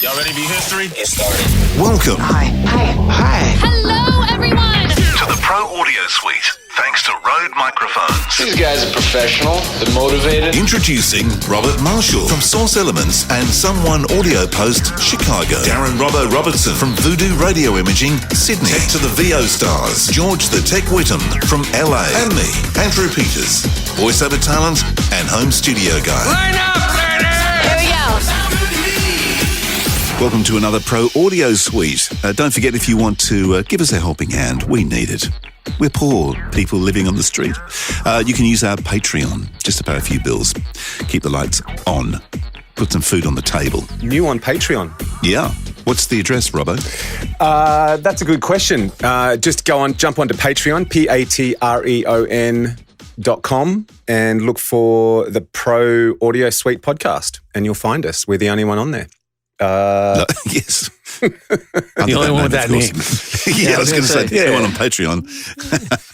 Y'all ready for history? Get started. Welcome. Hi. Hello, everyone. To the Pro Audio Suite, thanks to RØDE microphones. These guys are professional. They're motivated. Introducing Robert Marshall from Source Elements and Someone Audio Post, Chicago. Darren Robbo Robertson from Voodoo Radio Imaging, Sydney. Tech to the VO stars, George the Tech Whittam from LA. And me, Andrew Peters, voiceover talent and home studio guy. Line up, ladies! Here we go. Welcome to another Pro Audio Suite. Don't forget, if you want to give us a helping hand, we need it. We're poor people living on the street. You can use our Patreon just to pay a few bills. Keep the lights on. Put some food on the table. New on Patreon. Yeah. What's the address, Robbo? That's a good question. Just jump onto Patreon, patreon.com, and look for the Pro Audio Suite podcast, and you'll find us. We're the only one on there. Yes. The only one with that name. Yeah, I was going to say, the one on Patreon.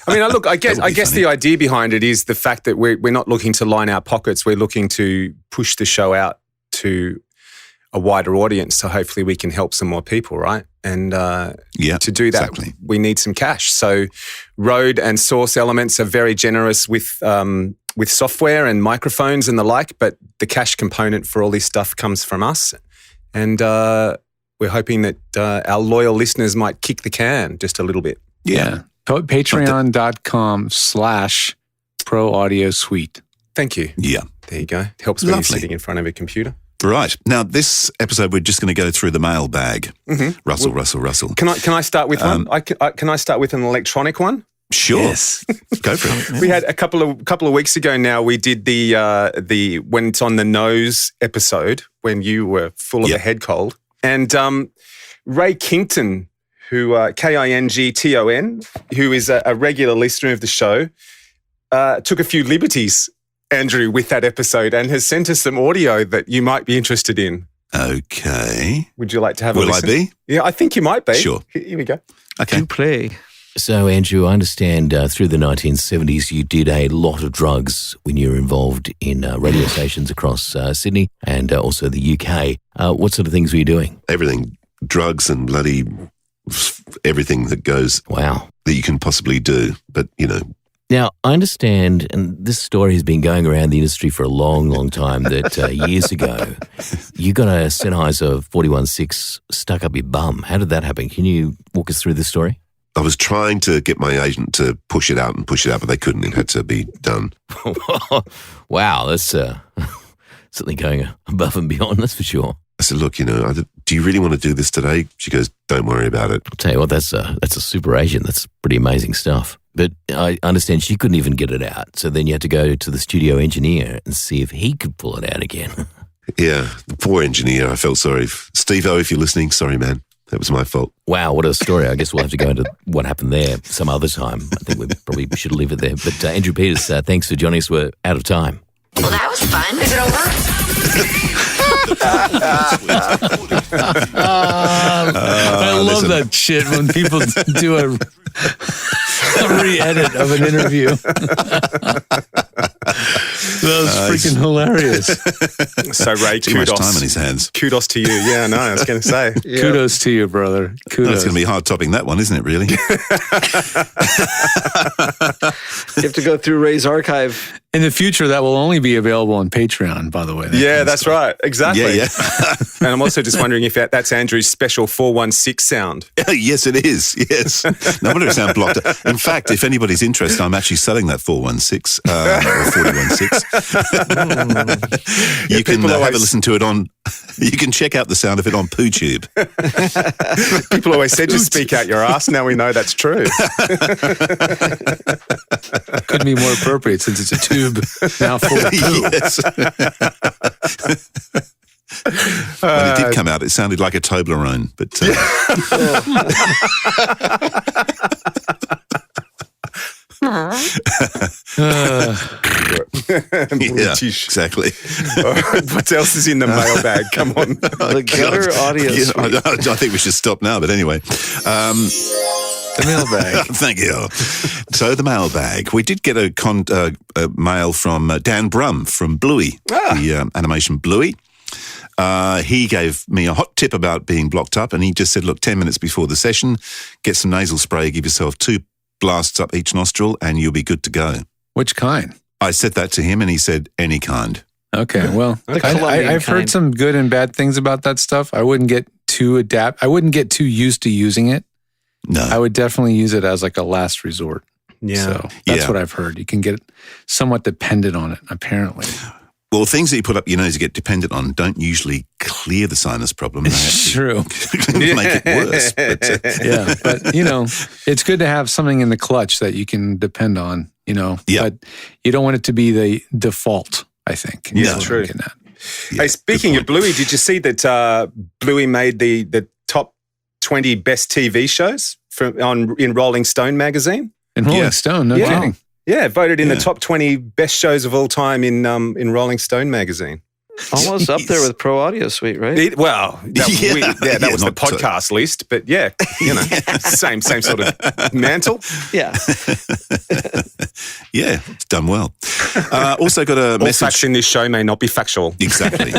I mean, look, I guess funny. the idea behind it is the fact that we're not looking to line our pockets. We're looking to push the show out to a wider audience, so hopefully we can help some more people, right? And to do that, exactly. We need some cash. So RØDE and Source Elements are very generous with software and microphones and the like, but the cash component for all this stuff comes from us. And we're hoping that our loyal listeners might kick the can just a little bit. Yeah. Patreon.com/Pro Audio Suite. Thank you. Yeah. There you go. It helps when you're Lovely. sitting in front of a computer. Right. Now, this episode, we're just going to go through the mailbag. Mm-hmm. Russell. Can I start with one? Can I start with an electronic one? Sure. Yes. Go for it. We had a couple of weeks ago now, we did the when it's on the nose episode when you were full of a head cold. And Ray Kington, who Kington, who is a regular listener of the show, took a few liberties, Andrew, with that episode and has sent us some audio that you might be interested in. Okay. Would you like to have a Will listen? I be? Yeah, I think you might be. Sure. Here we go. Okay. Play. So, Andrew, I understand through the 1970s you did a lot of drugs when you were involved in radio stations across Sydney and also the UK. What sort of things were you doing? Everything, drugs and bloody everything that goes Wow. that you can possibly do. But, Now, I understand, and this story has been going around the industry for a long, long time, that years ago you got a Sennheiser 41.6 stuck up your bum. How did that happen? Can you walk us through this story? I was trying to get my agent to push it out, but they couldn't. It had to be done. Wow, that's certainly going above and beyond, that's for sure. I said, look, do you really want to do this today? She goes, don't worry about it. I'll tell you what, that's a super agent. That's pretty amazing stuff. But I understand she couldn't even get it out. So then you had to go to the studio engineer and see if he could pull it out again. Yeah, the poor engineer. I felt sorry. Steve-O, if you're listening, sorry, man. That was my fault. Wow, what a story. I guess we'll have to go into what happened there some other time. I think we probably should leave it there. But Andrew Peters, thanks for joining us. We're out of time. Well, that was fun. Is it over? I love that shit when people do a re-edit of an interview. That was freaking hilarious. So, Ray, Too much time on his hands. Kudos to you. Yeah, no, I was going to say. Kudos to you, brother. Kudos. It's going to be hard topping that one, isn't it, really? You have to go through Ray's archive. In the future, that will only be available on Patreon, by the way. Yeah, that's right. Exactly. Yeah. And I'm also just wondering if that's Andrew's special 416 sound. Yes, it is. Yes. No wonder it sounds blocked. In fact, if anybody's interested, I'm actually selling that 416 or 416. You can have a listen to it on. You can check out the sound of it on PooTube. People always said just speak out your ass. Now we know that's true. Couldn't be more appropriate since it's a tube now full of poo. Yes. When it did come out, it sounded like a Toblerone, but yeah, exactly. What else is in the mailbag? Come on. The gutter audio suite. I think we should stop now, but anyway. The mailbag. Thank you. So the mailbag. We did get a mail from Dan Brum from Bluey, the animation Bluey. He gave me a hot tip about being blocked up, and he just said, look, 10 minutes before the session, get some nasal spray, give yourself 2 blasts up each nostril, and you'll be good to go. Which kind? I said that to him, and he said, any kind. Okay, well, I've heard some good and bad things about that stuff. I wouldn't get too used to using it. No. I would definitely use it as like a last resort. Yeah. So that's what I've heard. You can get somewhat dependent on it, apparently. Well, things that you put up your nose you get dependent on don't usually clear the sinus problem. It's true. Make it worse. But, yeah, but, it's good to have something in the clutch that you can depend on, but you don't want it to be the default, I think. Yeah, true. Yeah, hey, speaking of Bluey, did you see that Bluey made the top 20 best TV shows in Rolling Stone magazine? In Rolling Stone, no kidding. Yeah, voted in the top 20 best shows of all time in Rolling Stone magazine. Almost up there with Pro Audio Suite, right? That was the podcast list, but same sort of mantle. Yeah. Yeah, it's done well. Also got a All message. facts in this show may not be factual. Exactly.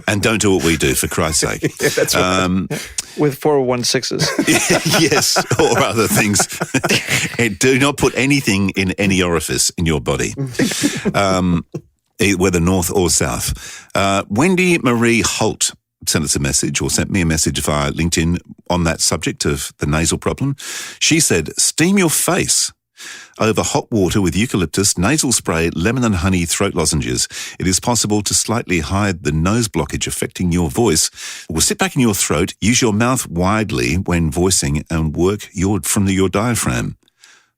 And don't do what we do, for Christ's sake. Yeah, that's right. With 416s. Yes, or other things. And do not put anything in any orifice in your body, whether north or south. Wendy Marie Holt sent us a message, or sent me a message via LinkedIn on that subject of the nasal problem. She said, steam your face over hot water with eucalyptus, nasal spray, lemon and honey throat lozenges. It is possible to slightly hide the nose blockage affecting your voice. Well, sit back in your throat, use your mouth widely when voicing, and work from your diaphragm.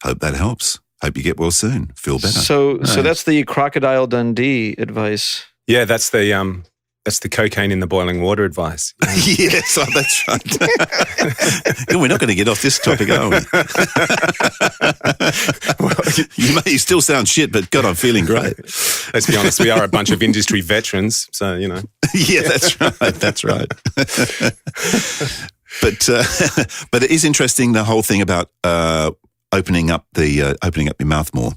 Hope that helps. Hope you get well soon. Feel better. So that's the Crocodile Dundee advice. Yeah, that's the cocaine in the boiling water advice. Yes, that's right. We're not going to get off this topic, are we? Well, you still sound shit, but God, I'm feeling great. Let's be honest, we are a bunch of industry veterans, so Yeah, that's right. That's right. But it is interesting, the whole thing about opening up your mouth more,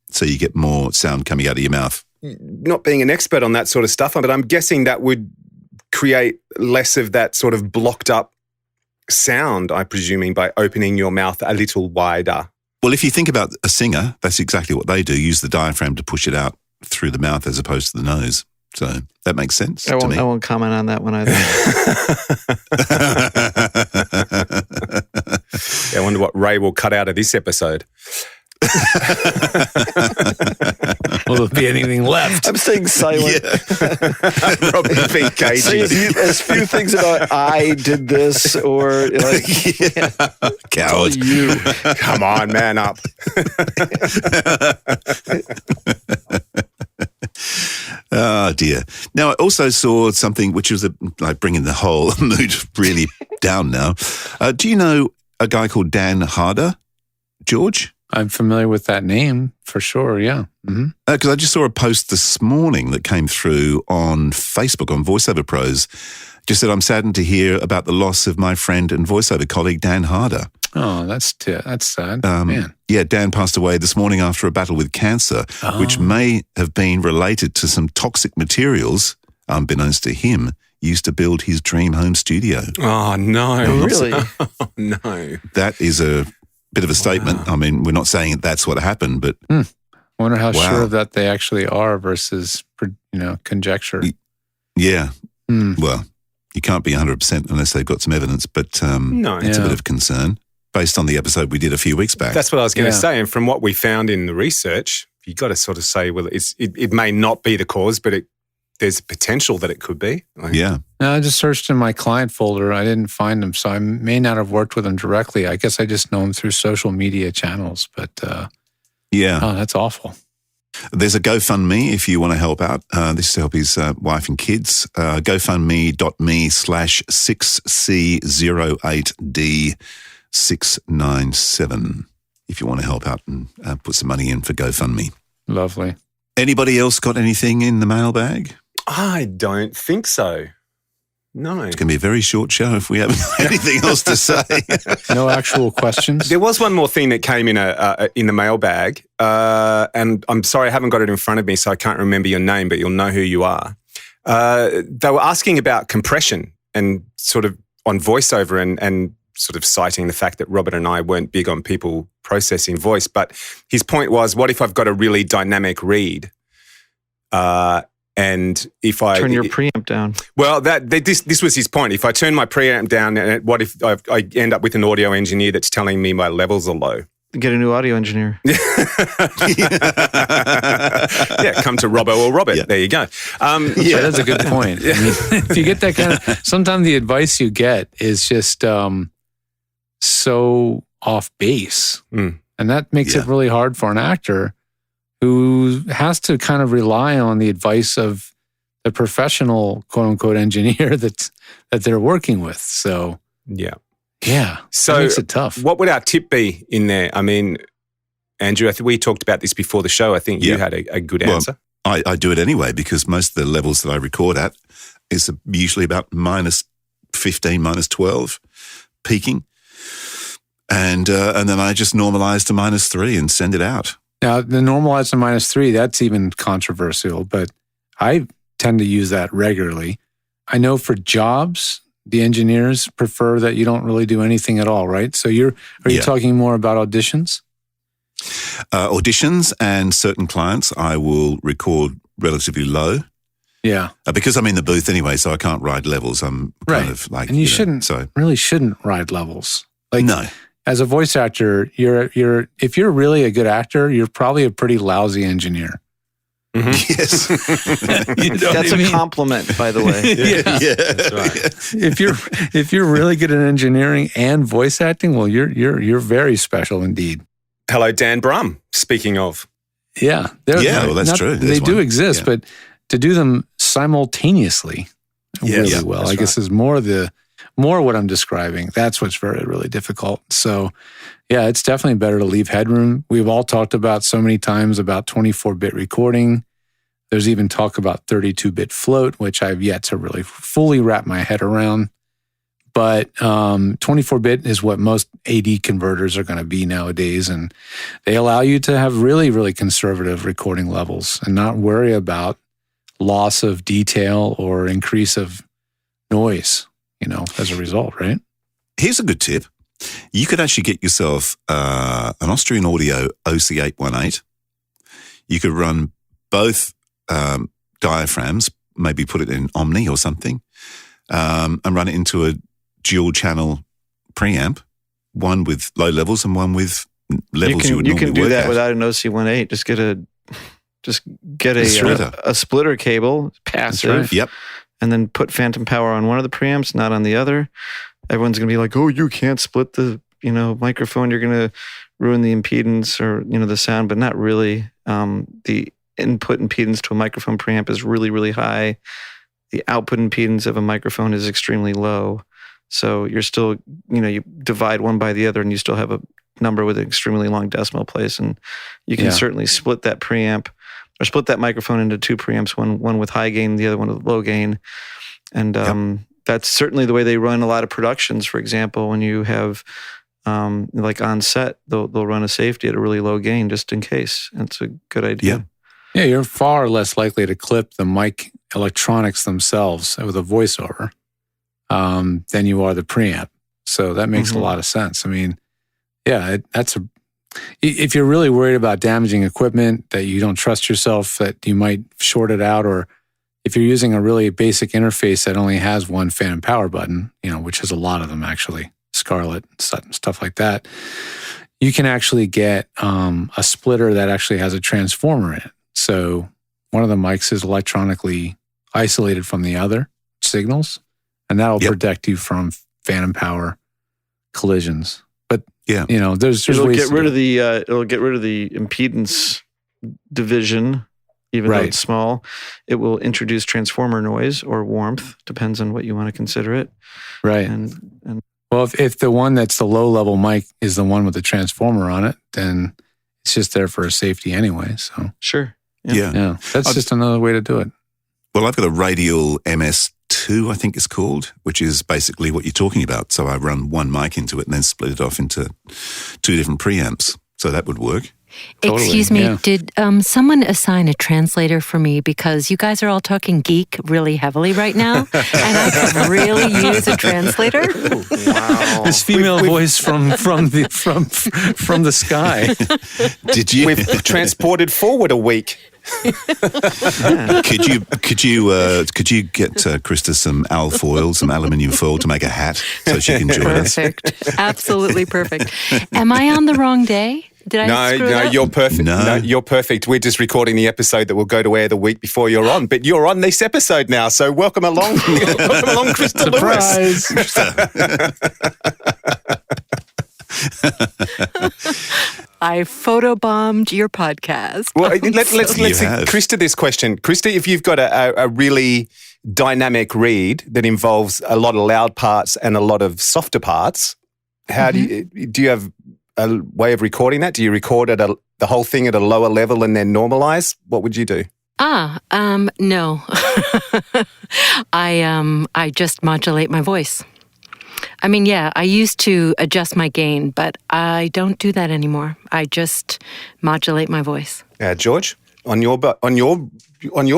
so you get more sound coming out of your mouth. Not being an expert on that sort of stuff, but I'm guessing that would create less of that sort of blocked up sound, I'm presuming, by opening your mouth a little wider. Well, if you think about a singer, that's exactly what they do. Use the diaphragm to push it out through the mouth as opposed to the nose. So that makes sense to me. I won't comment on that one either. I wonder what Ray will cut out of this episode. Will there be anything left? I'm staying silent. Robin being cagey. Saying as few things about I did this or Coward. You. Come on, man up. Oh, dear. Now, I also saw something which was like bringing the whole mood really down now. Do you know a guy called Dan Harder, George? I'm familiar with that name for sure, yeah. Because I just saw a post this morning that came through on Facebook on VoiceOver Pros. Just said, I'm saddened to hear about the loss of my friend and VoiceOver colleague, Dan Harder. Oh, that's sad. Man. Yeah, Dan passed away this morning after a battle with cancer, which may have been related to some toxic materials, unbeknownst to him, used to build his dream home studio. Oh, no. Really? Oh, no. That is a bit of a statement. I mean, we're not saying that's what happened, but... I wonder how sure of that they actually are versus, conjecture. Yeah. Well, you can't be 100% unless they've got some evidence, but it's a bit of concern based on the episode we did a few weeks back. That's what I was going to say. And from what we found in the research, you got to sort of say, well, it may not be the cause, but there's potential that it could be. Yeah. No, I just searched in my client folder. I didn't find them, so I may not have worked with them directly. I guess I just know them through social media channels, but yeah. Oh, that's awful. There's a GoFundMe if you want to help out. This is to help his wife and kids. GoFundMe.me/6C08D697 if you want to help out and put some money in for GoFundMe. Lovely. Anybody else got anything in the mailbag? I don't think so. No. It's going to be a very short show if we haven't anything else to say. No actual questions? There was one more thing that came in the mailbag, and I'm sorry I haven't got it in front of me, so I can't remember your name, but you'll know who you are. They were asking about compression and sort of on voiceover and sort of citing the fact that Robert and I weren't big on people processing voice. But his point was, what if I've got a really dynamic read? And if I turn your preamp down. Well, this was his point. If I turn my preamp down, what if I end up with an audio engineer that's telling me my levels are low? Get a new audio engineer. Yeah, come to Robbo or Robert. Yeah. There you go. Yeah, that's a good point. I mean, if you get that kind of, sometimes the advice you get is just so off base. And that makes it really hard for an actor who has to kind of rely on the advice of the professional, quote unquote, engineer that they're working with. So, yeah. So, that makes it tough. What would our tip be in there? I mean, Andrew, I think we talked about this before the show. I think you had a good answer. I do it anyway because most of the levels that I record at is usually about minus 15, minus 12 peaking. And then I just normalize to minus 3 and send it out. Now, the normalize to minus 3, that's even controversial, but I tend to use that regularly. I know for jobs, the engineers prefer that you don't really do anything at all, right? So are you talking more about auditions? Auditions and certain clients, I will record relatively low. Yeah. Because I'm in the booth anyway, so I can't ride levels. I'm kind of like... And you shouldn't ride levels. Like, no. As a voice actor, if you're really a good actor, you're probably a pretty lousy engineer. Mm-hmm. Yes. That's a compliment, by the way. Yeah. That's right. If you're really good at engineering and voice acting, well, you're very special indeed. Hello, Dan Brum. Speaking of, well, that's true. They do exist, but to do them simultaneously really well, I guess, is more what I'm describing. That's what's really difficult. So, yeah, it's definitely better to leave headroom. We've all talked about so many times about 24-bit recording. There's even talk about 32-bit float, which I've yet to really fully wrap my head around. But 24-bit is what most AD converters are going to be nowadays, and they allow you to have really, really conservative recording levels and not worry about loss of detail or increase of noise, as a result, right? Here's a good tip. You could actually get yourself an Austrian Audio OC818. You could run both diaphragms, maybe put it in Omni or something, and run it into a dual channel preamp, one with low levels and one with levels you would normally work at. You can do that without an OC18. Just get a splitter cable, passive. Right. Yep. And then put phantom power on one of the preamps, not on the other. Everyone's going to be like, oh, you can't split the, microphone. You're going to ruin the impedance or, the sound, but not really. The input impedance to a microphone preamp is really, really high. The output impedance of a microphone is extremely low. So you're still, you divide one by the other and you still have a number with an extremely long decimal place. And you can certainly split that preamp or split that microphone into two preamps, one with high gain, the other one with low gain. And that's certainly the way they run a lot of productions. For example, when you have, like on set, they'll run a safety at a really low gain just in case. That's a good idea. Yeah, you're far less likely to clip the mic electronics themselves with a voiceover than you are the preamp. So that makes a lot of sense. I mean, if you're really worried about damaging equipment, that you don't trust yourself, that you might short it out, or if you're using a really basic interface that only has one phantom power button, which has a lot of them actually, Scarlett, stuff like that, you can actually get a splitter that actually has a transformer in it. So one of the mics is electronically isolated from the other signals, and that'll protect you from phantom power collisions. But there's it'll ways get rid of the it'll get rid of the impedance division, even though it's small. It will introduce transformer noise or warmth, depends on what you want to consider it. Right. And well, if the one that's the low level mic is the one with the transformer on it, then it's just there for a safety anyway. So sure. Yeah. That's just another way to do it. Well, I've got a radial MS2, I think it's called, which is basically what you're talking about. So I run one mic into it and then split it off into two different preamps. So that would work. Totally, Excuse me, yeah. did someone assign a translator for me? Because you guys are all talking geek really heavily right now, and I could really use a translator. Wow. This female voice from the sky. We've transported forward a week. Could you get Krista some alfoil, some aluminium foil to make a hat so she can join us? Perfect. Absolutely perfect. Am I on the wrong day? Did I screw it up? You're perfect. No. You're perfect. We're just recording the episode that will go to air the week before you're on. But you're on this episode now, so welcome along. Welcome along, Krista Lewis. I photobombed your podcast. Well, let's have. Krista this question. Krista, if you've got a really dynamic read that involves a lot of loud parts and a lot of softer parts, how do you have a way of recording that? Do you record the whole thing at a lower level and then normalize? What would you do? No. I just modulate my voice. I mean, yeah, I used to adjust my gain, but I don't do that anymore. I just modulate my voice. George, on your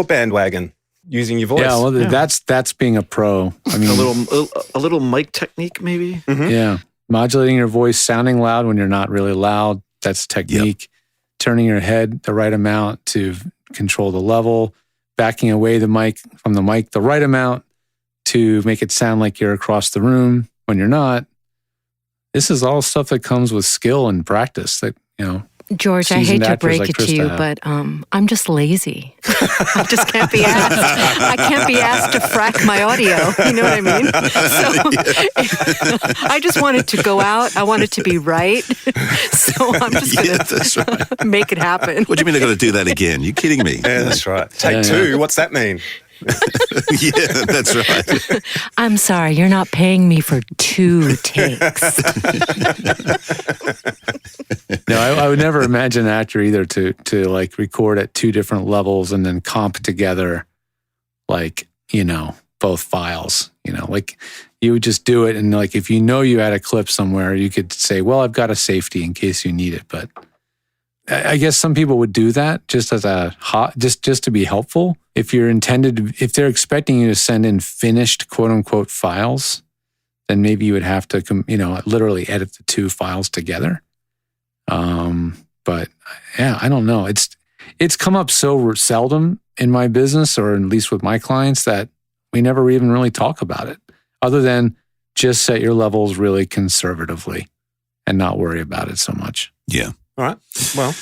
bandwagon, using your voice. Yeah, well, that's being a pro. I mean, A little mic technique, maybe. Mm-hmm. Yeah, modulating your voice, sounding loud when you're not really loud. That's technique. Yep. Turning your head the right amount to control the level, backing away from the mic the right amount to make it sound like you're across the room when you're not. This is all stuff that comes with skill and practice that, George, I hate seasoned to actors break like it to Krista you, have. but I'm just lazy. I just can't be asked. I can't be asked to frack my audio. You know what I mean? So I just want it to go out. I want it to be right. So I'm just going to make it happen. What do you mean I got to do that again? You kidding me? Yeah, that's right. Take two. What's that mean? Yeah, that's right. I'm sorry, you're not paying me for 2 takes. No, I would never imagine an actor either to like record at 2 different levels and then comp together, like, both files. Like you would just do it, and like if you had a clip somewhere, you could say, well, I've got a safety in case you need it. But I guess some people would do that just as just to be helpful. If they're expecting you to send in finished quote unquote files, then maybe you would have to literally edit the 2 files together. But yeah, I don't know. It's come up so seldom in my business, or at least with my clients, that we never even really talk about it, other than just set your levels really conservatively and not worry about it so much. Yeah. All right. Well,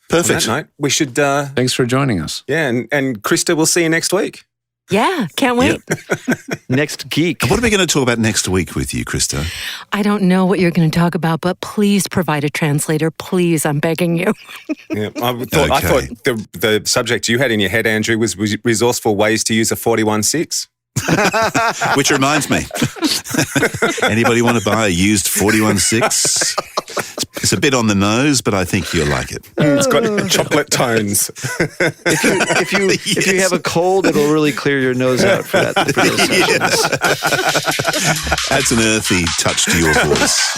Perfect. on that note, we should. Thanks for joining us. Yeah, and Krista, we'll see you next week. Yeah, can't wait. Next geek. What are we going to talk about next week with you, Krista? I don't know what you're going to talk about, but please provide a translator. Please, I'm begging you. Yeah, I thought the subject you had in your head, Andrew, was resourceful ways to use a 41.6. Which reminds me, anybody want to buy a used 41.6? It's a bit on the nose, but I think you'll like it. It's got chocolate tones. If you have a cold, it'll really clear your nose out for those sessions. Adds an earthy touch to your voice.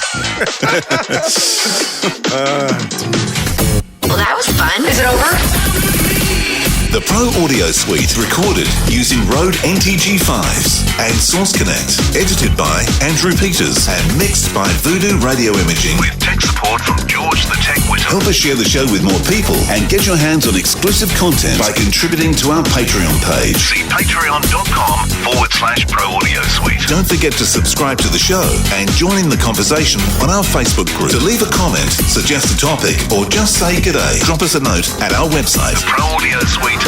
Well, that was fun. Is it over? The Pro Audio Suite recorded using RØDE NTG5s and Source Connect. Edited by Andrew Peters and mixed by Voodoo Radio Imaging. With tech support from George the Tech Whittam. Help us share the show with more people and get your hands on exclusive content by contributing to our Patreon page. See patreon.com/Pro Audio Suite. Don't forget to subscribe to the show and join in the conversation on our Facebook group. To leave a comment, suggest a topic, or just say g'day, drop us a note at our website, theproaudiosuite.com.